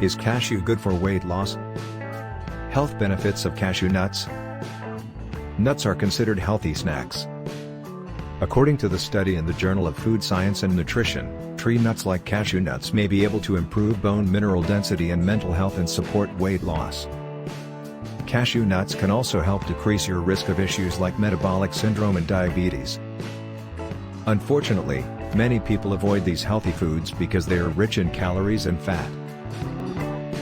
Is cashew good for weight loss? Health benefits of cashew nuts. Nuts are considered healthy snacks. According to the study in the Journal of Food Science and Nutrition, tree nuts like cashew nuts may be able to improve bone mineral density and mental health and support weight loss. Cashew nuts can also help decrease your risk of issues like metabolic syndrome and diabetes. Unfortunately, many people avoid these healthy foods because they are rich in calories and fat.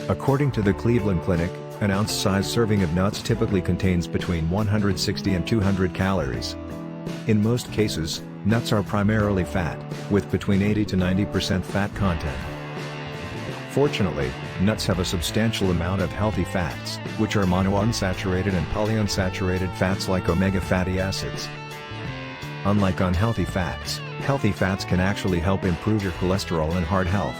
According to the Cleveland Clinic, an ounce-sized serving of nuts typically contains between 160 and 200 calories. In most cases, nuts are primarily fat, with between 80 to 90% fat content. Fortunately, nuts have a substantial amount of healthy fats, which are monounsaturated and polyunsaturated fats like omega fatty acids. Unlike unhealthy fats, healthy fats can actually help improve your cholesterol and heart health.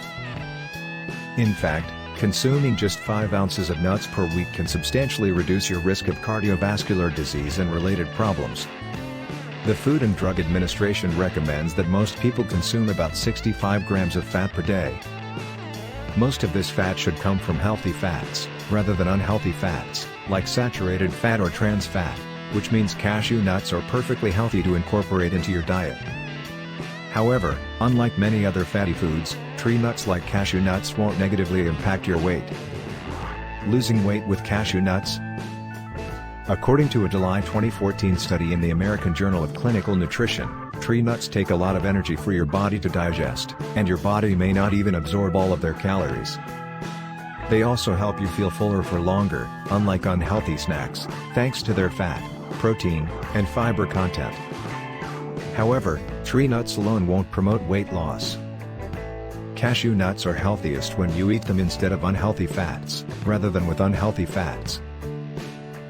In fact, consuming just 5 ounces of nuts per week can substantially reduce your risk of cardiovascular disease and related problems. The Food and Drug Administration recommends that most people consume about 65 grams of fat per day. Most of this fat should come from healthy fats, rather than unhealthy fats, like saturated fat or trans fat, which means cashew nuts are perfectly healthy to incorporate into your diet. However, unlike many other fatty foods, tree nuts like cashew nuts won't negatively impact your weight. Losing weight with cashew nuts? According to a July 2014 study in the American Journal of Clinical Nutrition, tree nuts take a lot of energy for your body to digest, and your body may not even absorb all of their calories. They also help you feel fuller for longer, unlike unhealthy snacks, thanks to their fat, protein, and fiber content. However, tree nuts alone won't promote weight loss. Cashew nuts are healthiest when you eat them instead of unhealthy fats, rather than with unhealthy fats.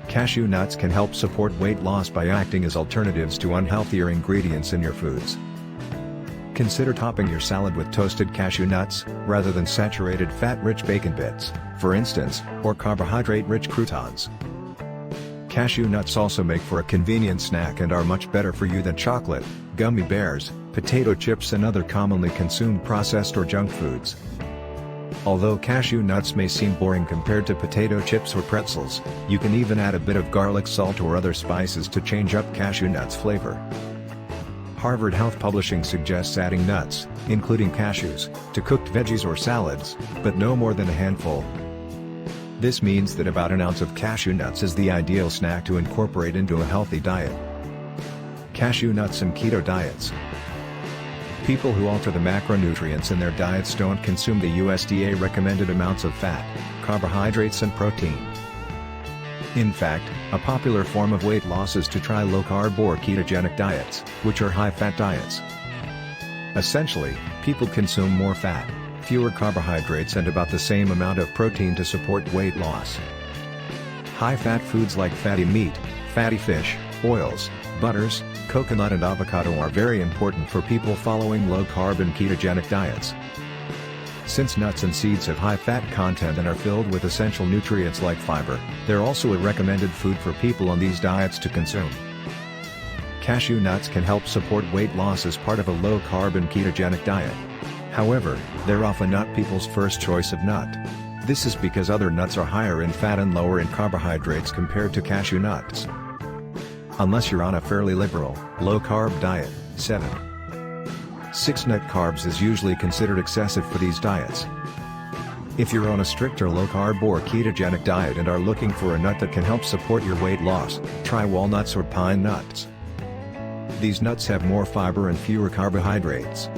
Cashew nuts can help support weight loss by acting as alternatives to unhealthier ingredients in your foods. Consider topping your salad with toasted cashew nuts, rather than saturated fat-rich bacon bits, for instance, or carbohydrate-rich croutons. Cashew nuts also make for a convenient snack and are much better for you than chocolate, gummy bears, potato chips and other commonly consumed processed or junk foods. Although cashew nuts may seem boring compared to potato chips or pretzels, you can even add a bit of garlic salt or other spices to change up cashew nuts' flavor. Harvard Health Publishing suggests adding nuts, including cashews, to cooked veggies or salads, but no more than a handful. This means that about an ounce of cashew nuts is the ideal snack to incorporate into a healthy diet. Cashew nuts and keto diets. People who alter the macronutrients in their diets don't consume the USDA recommended amounts of fat, carbohydrates and protein. In fact, a popular form of weight loss is to try low-carb or ketogenic diets, which are high-fat diets. Essentially, people consume more fat, fewer carbohydrates and about the same amount of protein to support weight loss. High-fat foods like fatty meat, fatty fish, oils, butters, coconut and avocado are very important for people following low-carb and ketogenic diets. Since nuts and seeds have high fat content and are filled with essential nutrients like fiber, they're also a recommended food for people on these diets to consume. Cashew nuts can help support weight loss as part of a low-carb and ketogenic diet. However, they're often not people's first choice of nut. This is because other nuts are higher in fat and lower in carbohydrates compared to cashew nuts. Unless you're on a fairly liberal, low-carb diet, 6 nut carbs is usually considered excessive for these diets. If you're on a stricter low-carb or ketogenic diet and are looking for a nut that can help support your weight loss, try walnuts or pine nuts. These nuts have more fiber and fewer carbohydrates.